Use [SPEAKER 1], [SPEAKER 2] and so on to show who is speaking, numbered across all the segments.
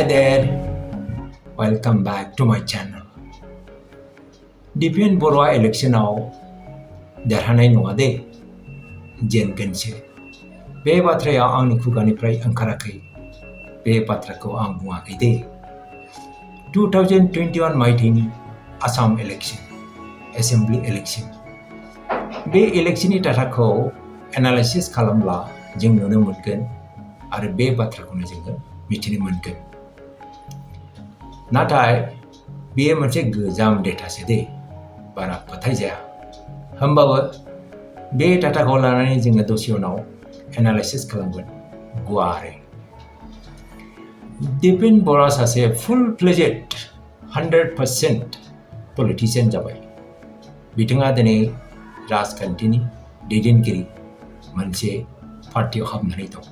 [SPEAKER 1] Hi there, welcome back to my channel. Dipen Boro-a election देरहानाय नङा दे जेनगोनसो बे बाथ्राया आंनि खुगानिफ्राय ओंखाराखै बे बाथ्राखौ आं बुङाखै दे 2021 मायथाइनि आसाम इलेक्शन एसेम्बली इलेक्शन बे इलेक्शननि डाटाखौ एनालाइसिस खालामब्ला जों नुनो मोनगोन आरो बे बाथ्राखौनो जोङो मिथिनो मोनगोन नाथाय बेयो मोनसे गोजाम डेटासो दे बारा फोथायजाया होमबाबो बे डाटाखौ लानानै जोङो दसे उनाव एनालाइसिस खालामगोन गुवारै दिपेन बर'आ सासे फुल फ्लेजेड 100% पलिटिशियन जाबाय बिथाङा दिनै राजखान्थिनि दैदेनगिरि मोनसे पार्टियाव हाबनानै दं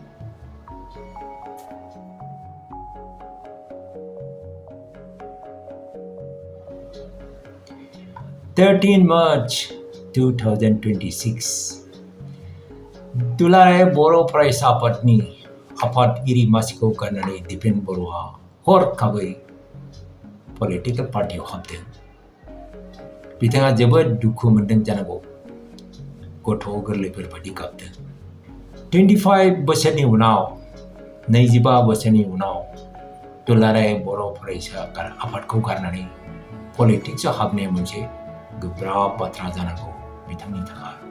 [SPEAKER 1] March 2026 दुलाराय बर' फरायसा आफादनि आफादगिरि मासिखौ गारनानै दिपेन बर'आ हरखाबै पलिटिकल पार्टियाव हाबदों बिथाङा जोबोद दुखु मोनदों जानांगौ गथ' गोरलैफोर बायदि गाबदों 25 बोसोरनि उनाव 25 बोसोरनि उनाव दुलाराय बर' फरायसा आफादखौ गारनानै पलिटिक्सआव हाबनाया मोनसे गोब्राब बाथ्रा जानांगौ बिथांनि थाखाय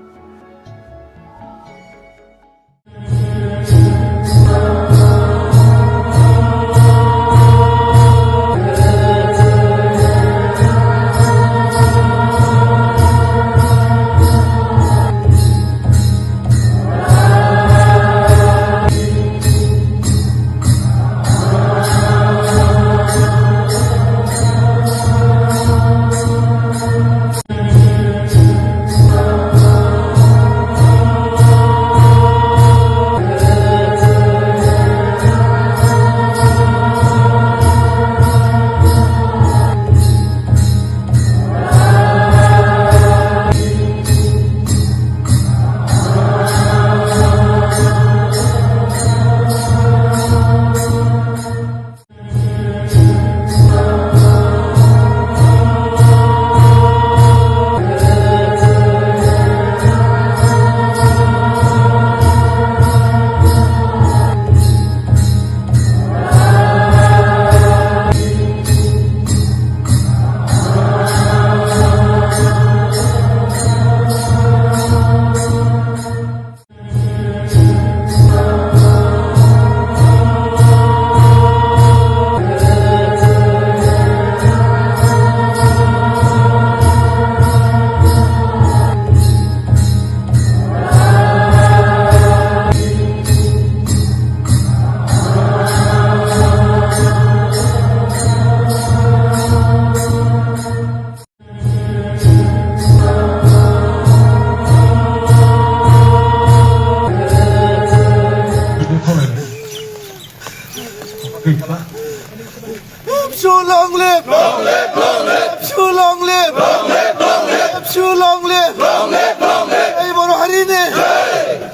[SPEAKER 2] ABSU long live! Long live! Long live! ABSU long live! Long live! Long live! ABSU long live! Long live! Long live! Jai Boro Harine!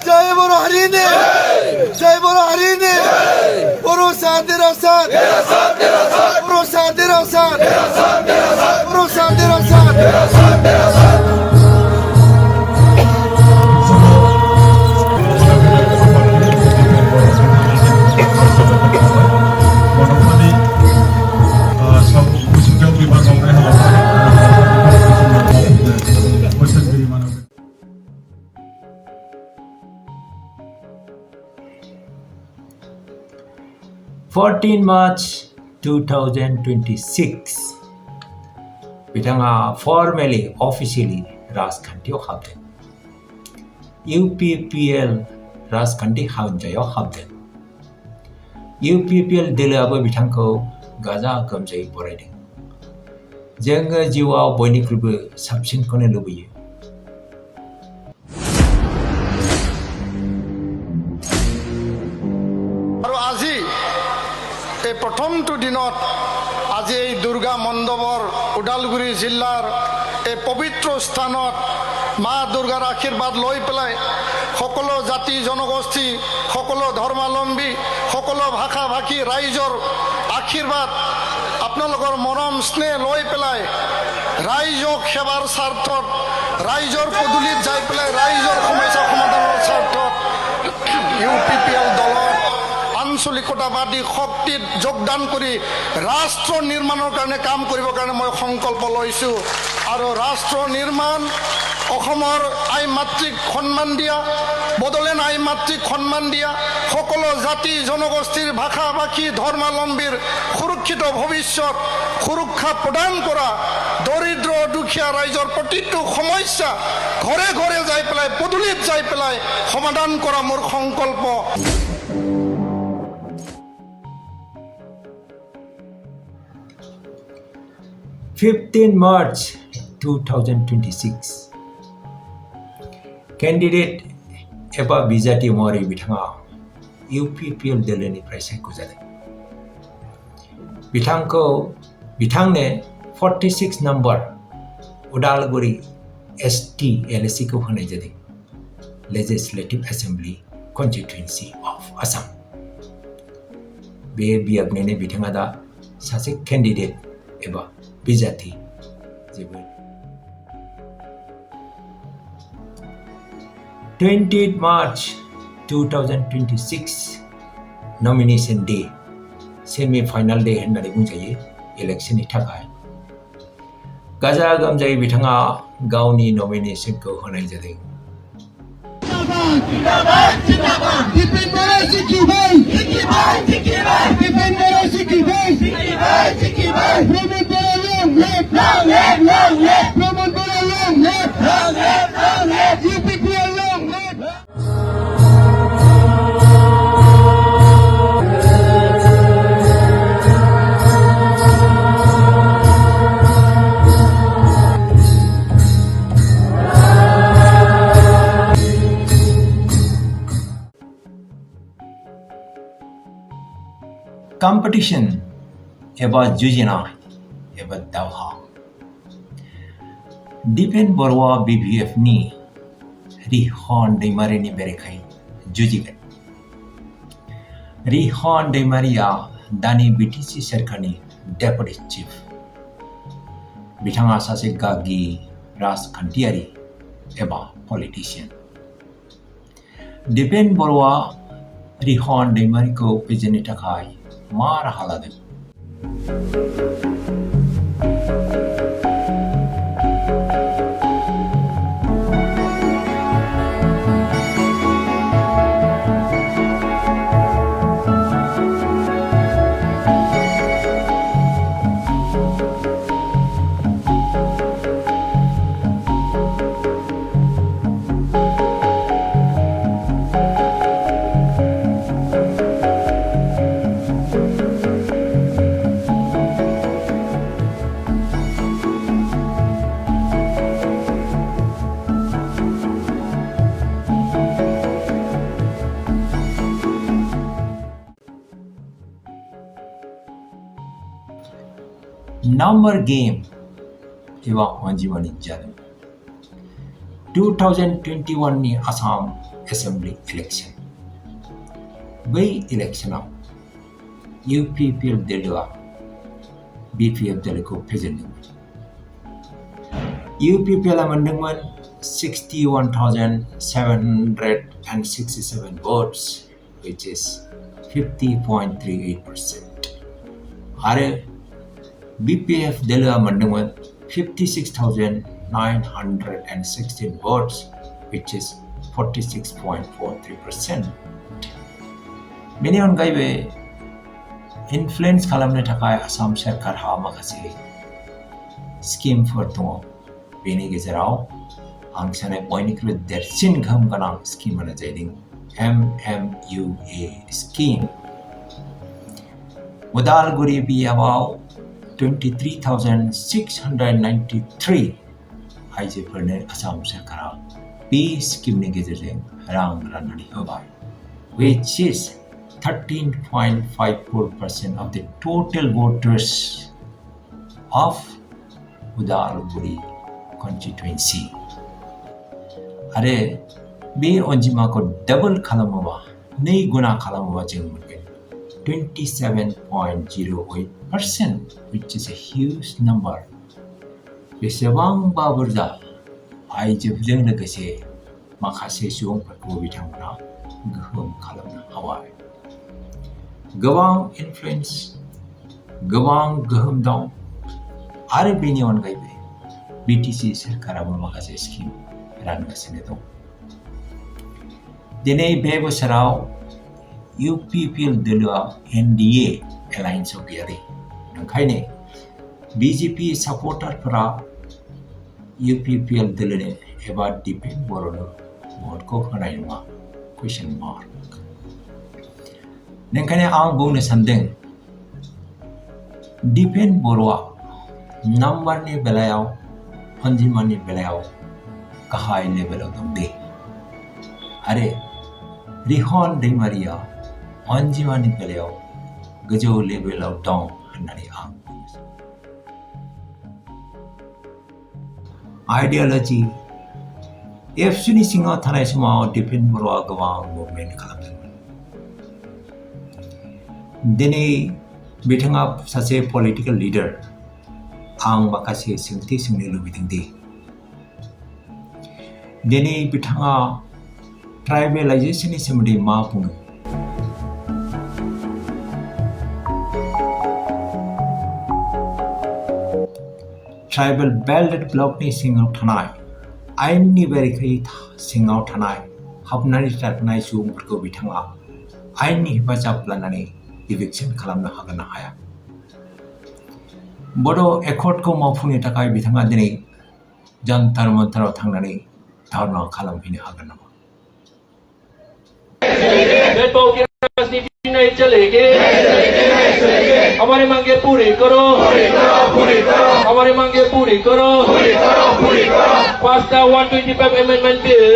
[SPEAKER 2] Jai Boro Harine! Jai Boro Harine! Boro Saath Tera Saath! Tera Saath! Tera Saath! Boro Saath Tera Saath! Tera Saath! Tera Saath! Boro Saath Tera Saath! Tera Saath! Tera Saath!
[SPEAKER 1] March 2026 बिथाङा formally officially राजखान्थियाव हाबदों UPPL राजखान्थि हान्जायाव हाबदों UPPL दोलोआबो बिथांखौ Gaza गोमजायै बरायदों जोङो जिउआव बयनिख्रुइबो साबसिनखौनो लुबैयो
[SPEAKER 2] प्रथमটো দিনত আজি এই দুৰ্গা মণ্ডপৰ উদালগুৰি জিলাৰ এই পবিত্ৰ স্থানত
[SPEAKER 3] মা দুৰ্গাৰ আশীৰ্বাদ লৈ পেলাই সকলো জাতি জনগোষ্ঠী সকলো ধৰ্মাৱলম্বী সকলো ভাষা ভাষী ৰাইজৰ আশীৰ্বাদ আপোনালোকৰ মৰম স্নেহ লৈ পেলাই ৰাইজক সেৱাৰ স্বাৰ্থত ৰাইজৰ পদূলিত যাই পেলাই ৰাইজৰ সমস্যা সমাধানৰ স্বাৰ্থত UPPL দলৰ আঞ্চলিকতাবাদী শক্তিত যোগদান কৰি ৰাষ্ট্ৰ নিৰ্মাণৰ কাৰণে কাম কৰিবৰ কাৰণে মই সংকল্প লৈছোঁ আৰু ৰাষ্ট্ৰ নিৰ্মাণ অসমৰ আই মাতৃক সন্মান দিয়া বড়োলেণ্ড আই মাতৃক সন্মান দিয়া সকলো জাতি জনগোষ্ঠীৰ ভাষা ভাষী ধৰ্মাৱলম্বীৰ সুৰক্ষিত ভৱিষ্যত সুৰক্ষা প্ৰদান কৰা দৰিদ্ৰ দুখীয়া ৰাইজৰ প্ৰতিটো সমস্যা ঘৰে ঘৰে যাই পেলাই পদূলিত যাই পেলাই সমাধান কৰা মোৰ সংকল্প।
[SPEAKER 1] March 2026 candidate एबा बिजाथि महरै बिथाङा UPPL दोलोनिफ्राय सायख'जादों। बिथांनो 46 नम्बर उदालगुरि ST LSC खौ होनाय जादों legislative assembly constituency of Assam। बे बियाबनिनो बिथाङा दा सासे केन्डिडेट एबा बिजाथि जेबो 20 March 2026 nomination day semi final day होननानै बुंजायो इलेक्शननि थाखाय गाजा गोमजायै बिथाङा गावनि नमिनेशनखौ होनाय जादों।
[SPEAKER 2] Dipen Boro Dipen Boro long live Boro long live UPPL long live
[SPEAKER 1] competition एबा जुजिनाय एबा दावहा दिपेन बरोआ BBF नि रिहन दैमारिनि बेरेखायै जुजिगोन। रिहन दैमारिया दानि BTC सोरखारनि डेपुटि चिफ। बिथाङा सासे गागि राजखान्थियारि एबा पलिटिशियान। दिपेन बरोआ रिहन दैमारिखौ फेजेननो थाखाय मा राहा लादों? नंबर गेम एबा अनजिमानि जादों 2021 नि आसाम एसेम्बली इलेक्शन। बै इलेक्शनाव UPPL दोलोआ BPF दोलोखौ फेजेनदोंमोन। UPPL आ मोनदोंमोन 61,767 votes which is 50.38% आरो BPF दोलोआ मोनदोंमोन 56,916 votes which is 46.43%। बेनि अनगायैबो इनफ्लुएन्स खालामनो थाखाय आसाम सरकारहा माखासे स्किमफोर दङ। बेनि गेजेराव आं सानो बयनिख्रुइ देरसिन गोहोम गोनां स्किमानो जादों MMUA स्किम। उदालगुरि बियाबाव 23,693 आइजोफोरनो आसाम सरकारा बे स्किमनि गेजेरजों रां राननानै होबाय which is 13.54% of the total voters of Udalguri constituency। आरो बे अनजिमाखौ डाबल खालामोबा 2 गुना खालामोबा जों मोनगोन 27.08%, which is a huge number. बेसेबांबा बुरजा आइजोफोरजों लोगोसे माखासे सुबुंफोरखौ बिथांमोना गोहोम खालामनो हाबाय। गोबां इनफ्लुएन्स, गोबां गोहोम दं आरो बेनि अनगायैबो बिटिसि सरकाराबो माखासे स्किम रानगासिनो दं। दिनै बे बोसोराव UPPL दोलोआ NDA एलायन्सआव गैया दे, ओंखायनो बिजेपि सापर्टारफोरा UPPL दोलोनो एबा दिपेन बर'नो भटखौ होनाय नङा, कुइसन मार्क। ओंखायनो आं बुंनो सानदों दिपेन बर'आ नाम्बारनि बेलायाव, अनजिमानि बेलायाव गाहाय लेभेलाव दं दे, आरो रिहन दैमारिया अनजिमानि बेलायाव गोजौ लेभेलाव दं होननानै आं बुंनो सानो। आइडियोलॉजी एबसुनि सिङाव थानाय समाव दिपेन बर'आ गोबां मुभमेन्ट खालामदोंमोन। दिनै बिथाङा सासे पलिटिकेल लिडार। आं माखासे सोंथि सोंनो लुबैदों दि दिनै बिथाङा ट्राइबेलाइजेशननि सोमोन्दै मा बुङो? ट्राइबेल बेल्ट ब्लकनि सिङाव थानाय आयेननि बेरेखायै सिङाव थानाय हाबनानै थानाय सुबुंफोरखौ बिथाङा आयेननि हेफाजाब लानानै इभिक्सन खालामनो हागोन ना हाया? बड' एकर्डखौ मावफुंनो थाखाय बिथाङा दिनै जन्तर मन्तराव थांनानै धारणा खालामहैनो हागोन नामा?
[SPEAKER 4] हमारी मांगे पूरी करो, हमारी मांगे पूरी करो, pass the 125 amendment bill,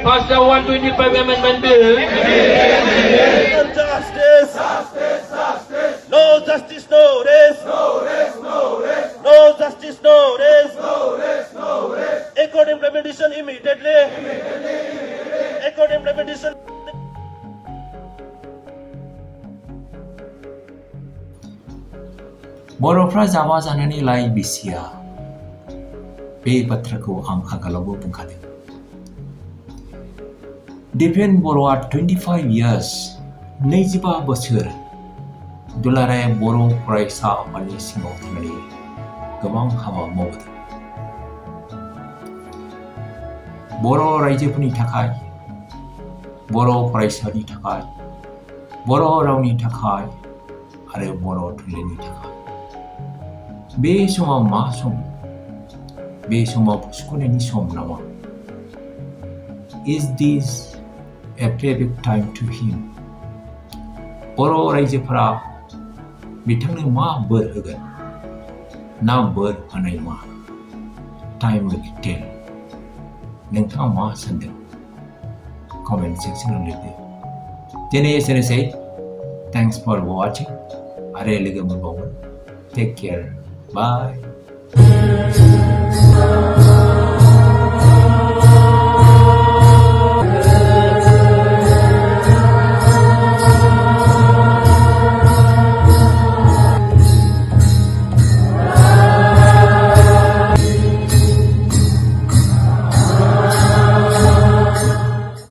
[SPEAKER 4] pass the 125 amendment bill.
[SPEAKER 2] Justice, no justice, no rest, no justice, no rest, accord implementation immediately, accord implementation.
[SPEAKER 1] बर'फ्रा जाबा जानानै लाय बिसिया, बे बाथ्राखौ आं आगोलावबो बुंखादों। दिपेन बर'आ 25 years 25 बोसोर दुलाराय बर' फरायसा आफादनि सिङाव थानानै गोबां हाबा मावबोदों। बर' रायजोफोरनि थाखाय, बर' फरायसानि थाखाय, बर' रावनि थाखाय आरो बर' थुनलाइनि थाखाय। बे समाव मा सम? बे समाव सुखुनायनि सम नामा? Is this a payback time to him? बर' रायजोफोरा बिथांनो मा बोर होगोन ना बोर होनाय नङा? Time will tell. नोंथाङा मा सानदों? कमेन्ट सेक्सनाव लिरदो। दिनै एसेनोसै। Thanks for watching. आरो लोगो मोनबावगोन। Take care. Bye.